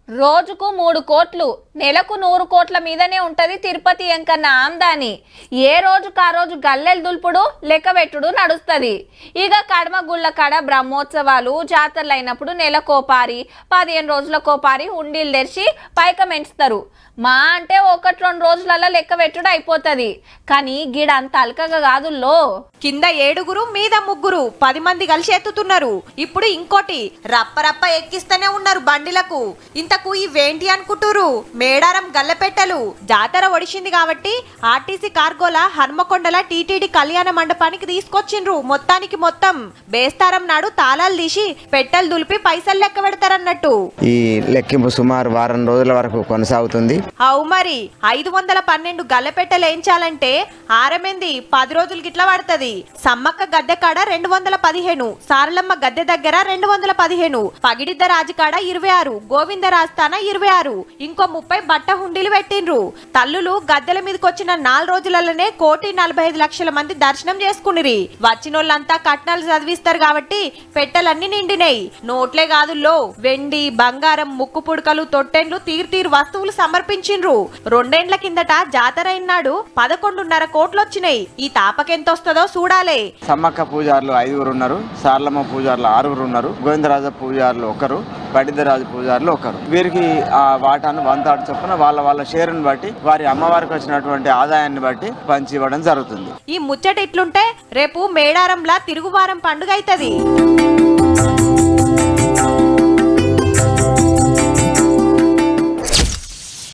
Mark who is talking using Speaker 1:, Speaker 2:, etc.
Speaker 1: రోజుకు 3 కోట్లు, నెలకు 100 కోట్ల మీదనే ఉంటది తిరుపతి ఎంకన్న ఆమ్దాని. ఏ రోజుకు ఆ రోజు గల్లెలు దుల్పుడు లెక్కబెట్టుడు నడుస్తుంది. ఇక కడమ గుళ్ళ కాడ బ్రహ్మోత్సవాలు జాతరలు అయినప్పుడు నెలకోపారి 15 రోజులకోపారి హుండీలు తెరిచి పైకమెంచుతారు. మా అంటే 1-2 రోజులలో లెక్కబెట్టుడు అయిపోతుంది. కానీ గిడంత అల్కగా కాదుల్లో.
Speaker 2: కింద 7 మీద 3 10 మంది కలిసి ఎత్తుతున్నారు. ఇప్పుడు ఇంకోటి రప్ప ఎక్కిస్తూనే ఉన్నారు బండిలకు. ఇంతకు ఇవేంటి అనుకుంటురు? మేడారం గల్లపెట్టెలు. జాతర ఒడిసింది కాబట్టి ఆర్టీసీ కార్గోల హన్మకొండల టీటీడీ కళ్యాణ మండపానికి తీసుకొచ్చిండ్రు. మొత్తానికి మొత్తం బేస్తారం నాడు తాళాలు తీసి పెట్టెలు దులిపి పైసలు లెక్క పెడతారన్నట్టు.
Speaker 3: ఈ లెక్కింపు సుమారు వారం రోజుల వరకు కొనసాగుతుంది.
Speaker 2: అవు మరి 512 గల్లపెట్టెలు వేయించాలంటే ఆరమెంది 10 రోజులు గిట్లా పడుతుంది. సమ్మక్క గద్దె కాడ 215, సారలమ్మ గద్దె దగ్గర 215, పగిడిద్ద రాజు కాడ 26, గోవిందరాజస్థాన 26, ఇంకో 30 బట్ట హుండీలు పెట్టిండ్రు. తల్లులు గద్దెల మీదకొచ్చిన 4 రోజులలోనే 1,45,00,000 మంది దర్శనం చేసుకునిరి. వచ్చినోళ్ళంతా కట్నాలు చదివిస్తారు కాబట్టి పెట్టెలన్నీ నిండినాయి. నోట్లే కాదుల్లో వెండి, బంగారం, ముక్కు పుడకలు, తొట్టెండ్లు, తీరు వస్తువులు సమర్పించిండ్రు. 2 ఏళ్ల కిందట జాతర అయినాడు 11.5 కోట్లు వచ్చినాయి. ఈ తాపకెంత వస్తుందో చూడాలి.
Speaker 3: సమ్మక్క పూజారులు 5 ఉన్నారు, సారలమ్మ పూజారులు 6 ఉన్నారు, గోవిందరాజ పూజారులు 1, పడిద్దరాజు పూజారులు 1. వీరికి ఆ వాటాను 1/3 చొప్పున వాళ్ళ షేరుని బట్టి వారి అమ్మవారికి వచ్చినటువంటి ఆదాయాన్ని బట్టి పంచి ఇవ్వడం జరుగుతుంది.
Speaker 2: ఈ ముచ్చట ఇట్లుంటే రేపు మేడారంలా తిరుగువారం పండుగ అవుతుంది.